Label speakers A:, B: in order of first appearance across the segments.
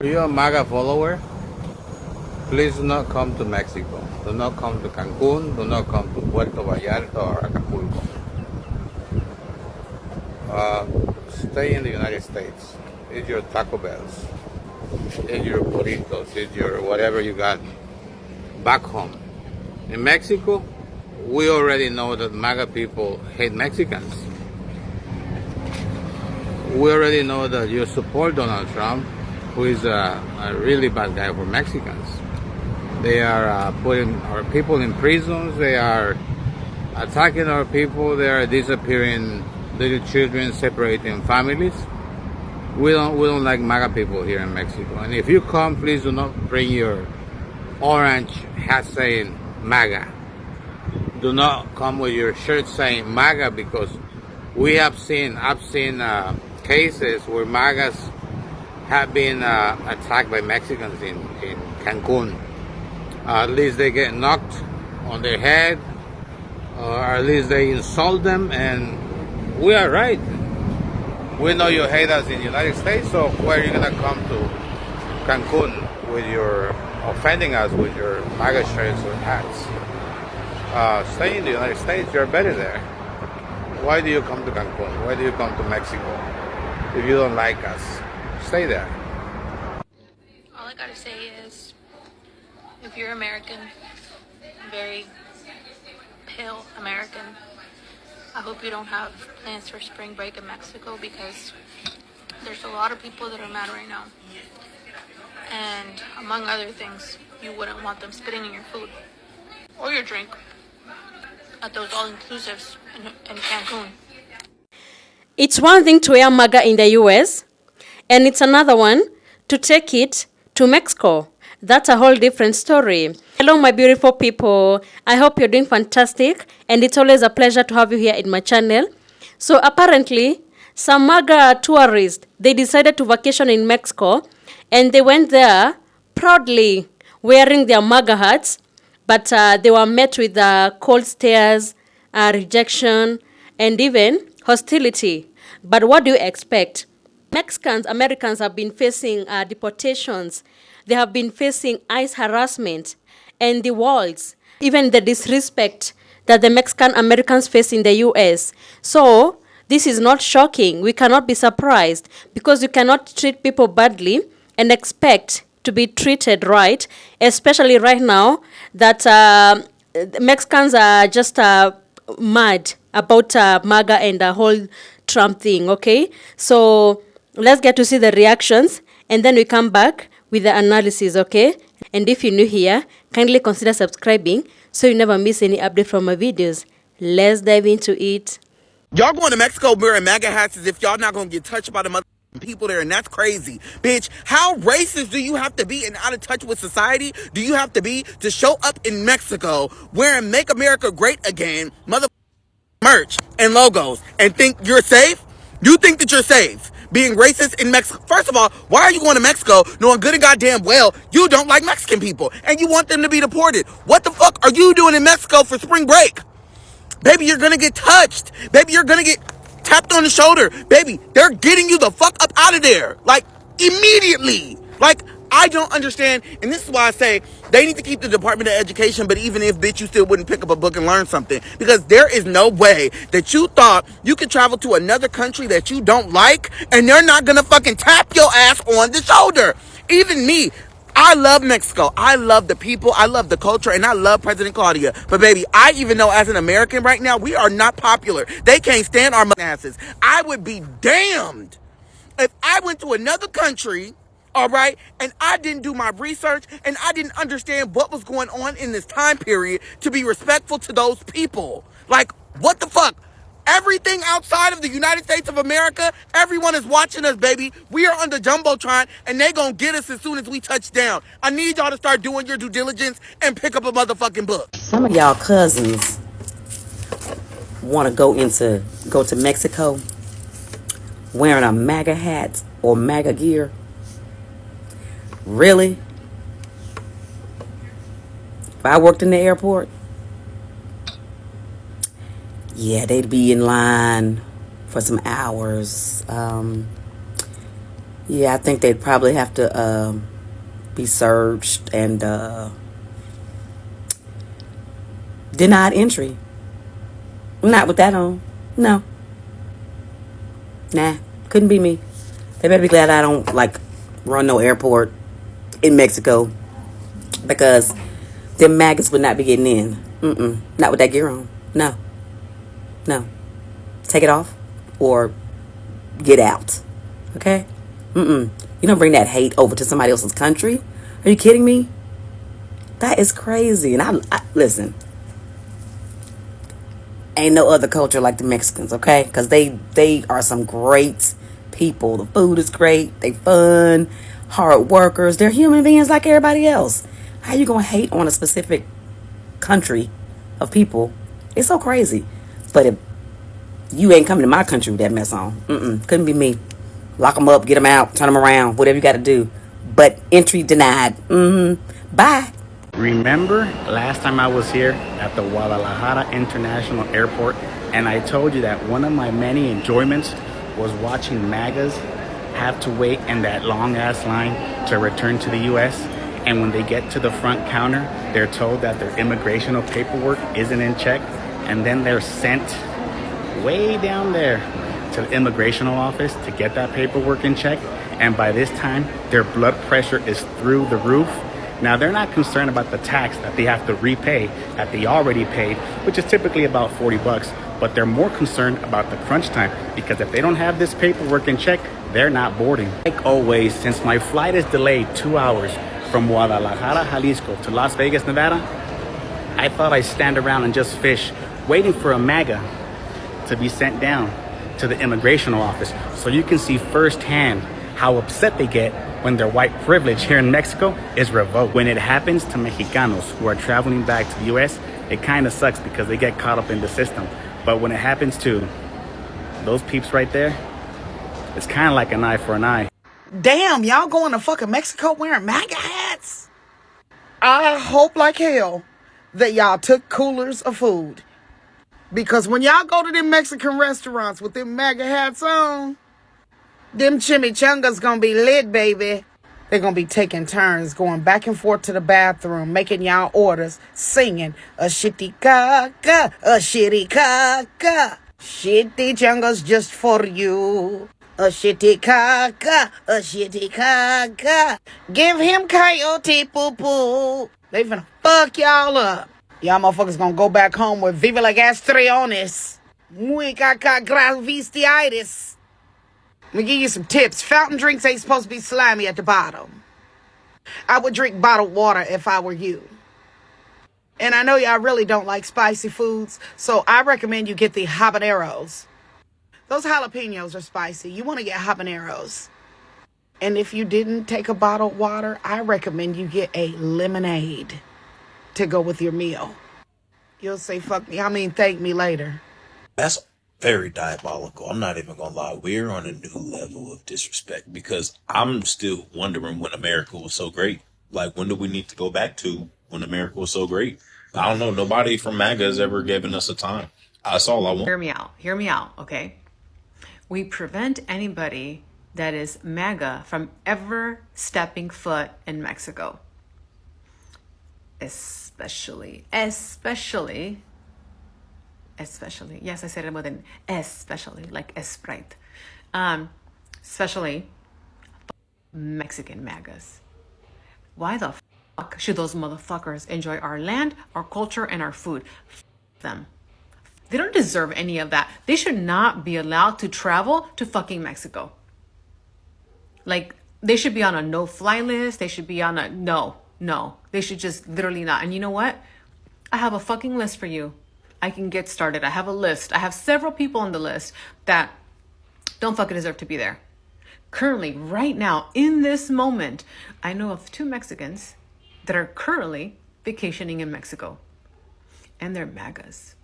A: If you're a MAGA follower, please do not come to Mexico. Do not come to Cancun. Do not come to Puerto Vallarta or Acapulco. Uh, Stay in the United States. Eat your Taco Bells. Eat your burritos. Eat your whatever you got back home. In Mexico, we already know that MAGA people hate Mexicans. We already know that you support Donald Trump, who is a really bad guy for Mexicans. They are putting our people in prisons. They are attacking our people. They are disappearing little children, separating families. We don't like MAGA people here in Mexico. And if you come, please do not bring your orange hat saying MAGA. Do not come with your shirt saying MAGA, because I've seen cases where MAGAs have been attacked by Mexicans in Cancun. At least they get knocked on their head, or at least they insult them, and we are right. We know you hate us in the United States, so why are you gonna come to Cancun with your offending us with your MAGA shirts or hats? Stay in the United States. You're better there. Why do you come to Cancun? Why do you come to Mexico? If you don't like us, stay there.
B: All I gotta say is, if you're American, very pale American, I hope you don't have plans for spring break in Mexico, because there's a lot of people that are mad right now. And among other things, you wouldn't want them spitting in your food or your drink at those all-inclusives in Cancun.
C: It's one thing to wear MAGA in the US, and it's another one to take it to Mexico. That's a whole different story. Hello, my beautiful people. I hope you're doing fantastic, and it's always a pleasure to have you here in my channel. So apparently, some MAGA tourists, they decided to vacation in Mexico, and they went there proudly wearing their MAGA hats, but they were met with cold stares, rejection, and even hostility. But what do you expect? Mexicans, Americans have been facing deportations. They have been facing ICE harassment and the walls, even the disrespect that the Mexican Americans face in the US. So this is not shocking. We cannot be surprised, because you cannot treat people badly and expect to be treated right, especially right now that Mexicans are just mad about MAGA and the whole Trump thing, okay? So let's get to see the reactions, and then we come back with the analysis, okay? And if you're new here, kindly consider subscribing so you never miss any update from my videos. Let's dive into it.
D: Y'all going to Mexico wearing MAGA hats as if y'all not gonna get touched by the mother people there, and that's crazy. Bitch, how racist do you have to be and out of touch with society do you have to be to show up in Mexico wearing Make America Great Again mother merch and logos and think you're safe? You think that you're safe being racist in Mexico? First of all, why are you going to Mexico knowing good and goddamn well you don't like Mexican people and you want them to be deported? What the fuck are you doing in Mexico for spring break? Baby, you're gonna get touched. Baby, you're gonna get tapped on the shoulder. Baby, they're getting you the fuck up out of there. Like, immediately. Like, I don't understand. And this is why I say they need to keep the Department of Education, but even if, bitch, you still wouldn't pick up a book and learn something. Because there is no way that you thought you could travel to another country that you don't like and they're not gonna fucking tap your ass on the shoulder. Even me. I love Mexico. I love the people. I love the culture. And I love President Claudia. But baby, I even know as an American right now, we are not popular. They can't stand our asses. I would be damned if I went to another country, all right, and I didn't do my research and I didn't understand what was going on in this time period to be respectful to those people. Like, what the fuck? Everything outside of the United States of America, everyone is watching us, baby. We are on the Jumbotron, and they gonna get us as soon as we touch down. I need y'all to start doing your due diligence and pick up a motherfucking book.
E: Some of y'all cousins want to go to Mexico wearing a MAGA hat or MAGA gear. Really? If I worked in the airport, yeah, they'd be in line for some hours. Yeah, I think they'd probably have to be searched and denied entry. Not with that on. No. Nah, couldn't be me. They better be glad I don't run no airport in Mexico, because them maggots would not be getting in. Not with that gear on. No. No. Take it off or get out. Okay? You don't bring that hate over to somebody else's country. Are you kidding me? That is crazy. And I listen. Ain't no other culture like the Mexicans, okay? Because they are some great people. The food is great. They fun, hard workers. They're human beings like everybody else. How you gonna hate on a specific country of people? It's so crazy. But if you ain't coming to my country with that mess on, couldn't be me. Lock them up, get them out, turn them around, whatever you got to do. But entry denied. Bye.
F: Remember last time I was here at the Guadalajara International Airport, and I told you that one of my many enjoyments was watching MAGAs have to wait in that long ass line to return to the US. And when they get to the front counter, they're told that their immigration paperwork isn't in check, and then they're sent way down there to the immigration office to get that paperwork in check. And by this time, their blood pressure is through the roof. Now, they're not concerned about the tax that they have to repay that they already paid, which is typically about $40, but they're more concerned about the crunch time, because if they don't have this paperwork in check, they're not boarding. Like always, since my flight is delayed 2 hours from Guadalajara, Jalisco to Las Vegas, Nevada, I thought I'd stand around and just fish, waiting for a MAGA to be sent down to the immigration office so you can see firsthand how upset they get when their white privilege here in Mexico is revoked. When it happens to Mexicanos who are traveling back to the US, it kind of sucks because they get caught up in the system. But when it happens to those peeps right there, it's kind of like an eye for an eye.
D: Damn, y'all going to fucking Mexico wearing MAGA hats? I hope like hell that y'all took coolers of food. Because when y'all go to them Mexican restaurants with them MAGA hats on, them chimichangas gonna be lit, baby. They're gonna be taking turns going back and forth to the bathroom, making y'all orders, singing a shitty caca, a shitty caca. Shitty changas just for you. A shitty caca, a shitty caca. Give him coyote poo-poo. They finna fuck y'all up. Y'all motherfuckers gonna go back home with Viva la Gastriones. Muy caca gravistiitis. Let me give you some tips. Fountain drinks ain't supposed to be slimy at the bottom. I would drink bottled water if I were you. And I know y'all really don't like spicy foods, so I recommend you get the habaneros. Those jalapenos are spicy. You want to get habaneros. And if you didn't take a bottled water, I recommend you get a lemonade to go with your meal. You'll say, fuck me, thank me later.
G: That's very diabolical. I'm not even gonna lie. We're on a new level of disrespect, because I'm still wondering when America was so great. Like, when do we need to go back to when America was so great? I don't know. Nobody from MAGA has ever given us a time. That's all I want.
H: Hear me out, okay? We prevent anybody that is MAGA from ever stepping foot in Mexico. Especially, yes, I said it with an especially, like Sprite. Especially Mexican MAGAs. Why the fuck should those motherfuckers enjoy our land, our culture, and our food? Them. They don't deserve any of that. They should not be allowed to travel to fucking Mexico. Like, they should be on a no-fly list. They should be on a no. They should just literally not. And you know what? I have a fucking list for you. I can get started. I have a list. I have several people on the list that don't fucking deserve to be there. Currently, right now, in this moment, I know of 2 Mexicans that are currently vacationing in Mexico. And they're MAGAs.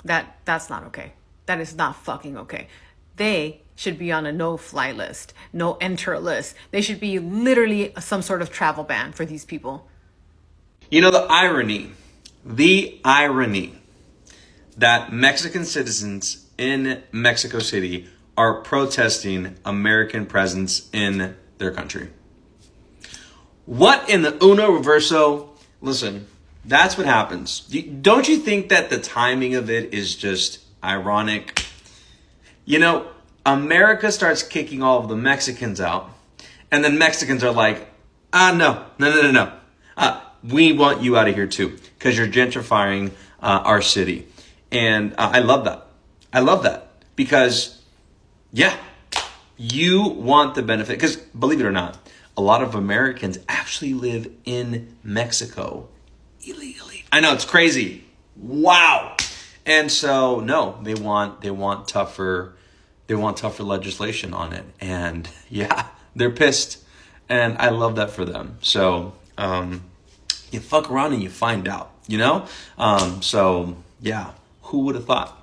H: That's not okay. That is not fucking okay. They should be on a no-fly list, no enter list. They should be literally some sort of travel ban for these people.
I: You know, the irony that Mexican citizens in Mexico City are protesting American presence in their country. What in the uno reverso? Listen, that's what happens. Don't you think that the timing of it is just ironic? You know, America starts kicking all of the Mexicans out, and then Mexicans are like, no. We want you out of here too, because you're gentrifying our city. And I love that. I love that because, yeah, you want the benefit. Because believe it or not, a lot of Americans actually live in Mexico illegally. I know, it's crazy. Wow. And so, no, they want tougher legislation on it. And yeah, they're pissed. And I love that for them. So, you fuck around and you find out, you know? So yeah, who would have thought?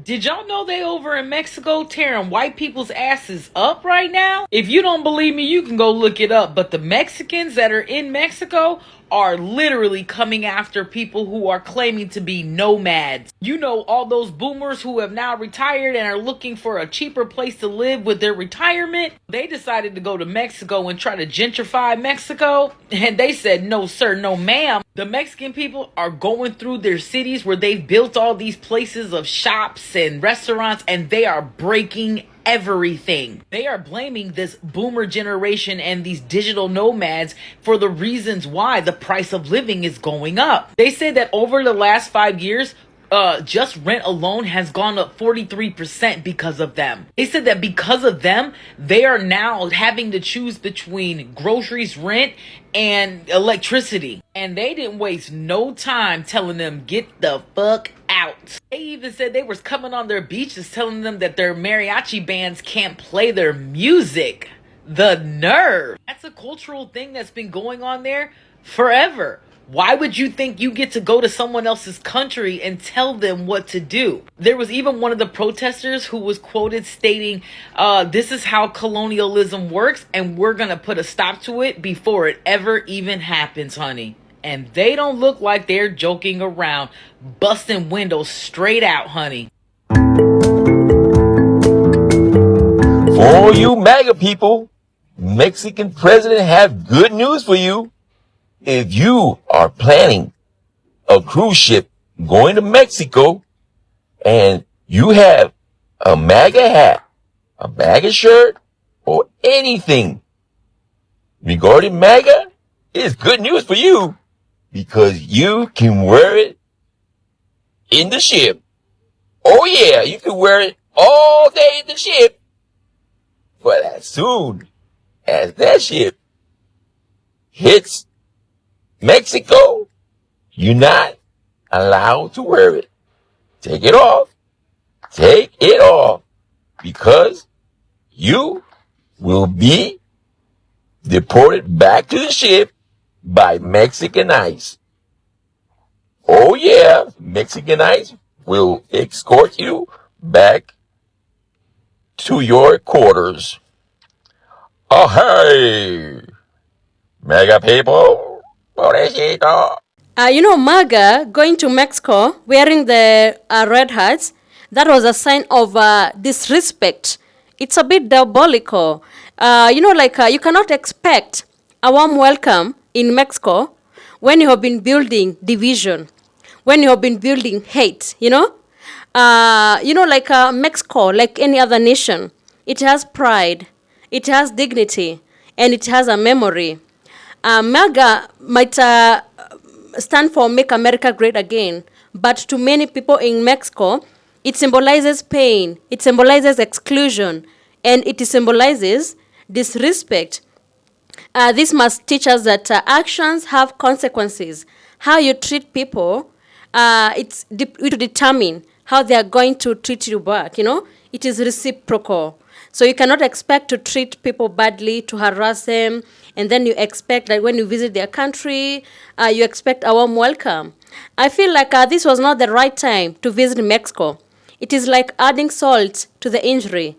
J: Did y'all know they over in Mexico tearing white people's asses up right now? If you don't believe me, you can go look it up. But the Mexicans that are in Mexico are literally coming after people who are claiming to be nomads. You know, all those boomers who have now retired and are looking for a cheaper place to live with their retirement. They decided to go to Mexico and try to gentrify Mexico. And they said, no, sir, no, ma'am. The Mexican people are going through their cities where they've built all these places of shops and restaurants, and they are breaking everything. They are blaming this boomer generation and these digital nomads for the reasons why the price of living is going up. They say that over the last 5 years, just rent alone has gone up 43% because of them. They said that because of them, they are now having to choose between groceries, rent, and electricity. And they didn't waste no time telling them, get the fuck out. They even said they was coming on their beaches telling them that their mariachi bands can't play their music. The nerve. That's a cultural thing that's been going on there forever. Why would you think you get to go to someone else's country and tell them what to do? There was even one of the protesters who was quoted stating, this is how colonialism works, and we're going to put a stop to it before it ever even happens, honey. And they don't look like they're joking around, busting windows straight out, honey.
K: For you MAGA people, Mexican president have good news for you. If you are planning a cruise ship going to Mexico and you have a MAGA hat, a MAGA shirt, or anything regarding MAGA, it's good news for you because you can wear it in the ship. Oh yeah, you can wear it all day in the ship. But as soon as that ship hits Mexico, you're not allowed to wear it. Take it off. Take it off. Because you will be deported back to the ship by Mexican ICE. Oh yeah, Mexican ICE will escort you back to your quarters. Oh hey, MAGA people.
C: You know, MAGA going to Mexico wearing the red hats, that was a sign of disrespect. It's a bit diabolical. You cannot expect a warm welcome in Mexico when you have been building division, when you have been building hate, Mexico, like any other nation, it has pride, it has dignity, and it has a memory. MAGA might stand for Make America Great Again, but to many people in Mexico, it symbolizes pain, it symbolizes exclusion, and it symbolizes disrespect. This must teach us that actions have consequences. How you treat people, it will determine how they are going to treat you back, It is reciprocal. So you cannot expect to treat people badly, to harass them, and then you expect, like when you visit their country, you expect a warm welcome. I feel like this was not the right time to visit Mexico. It is like adding salt to the injury.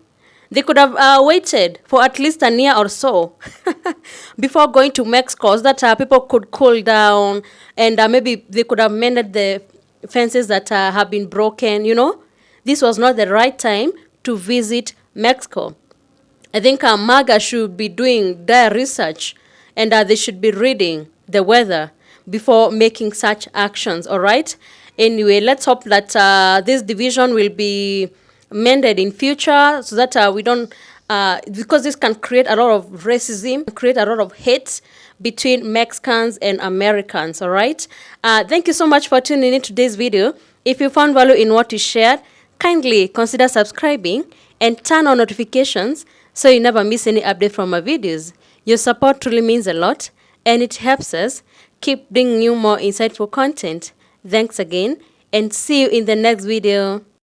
C: They could have waited for at least a year or so before going to Mexico so that people could cool down and maybe they could have mended the fences that have been broken, this was not the right time to visit Mexico. I think MAGA should be doing their research, and they should be reading the weather before making such actions, all right? Anyway, let's hope that this division will be mended in future so that we don't, because this can create a lot of racism, create a lot of hate between Mexicans and Americans, all right? Thank you so much for tuning in to today's video. If you found value in what you shared, kindly consider subscribing and turn on notifications so you never miss any update from my videos. Your support truly means a lot, and it helps us keep bringing you more insightful content. Thanks again, and see you in the next video.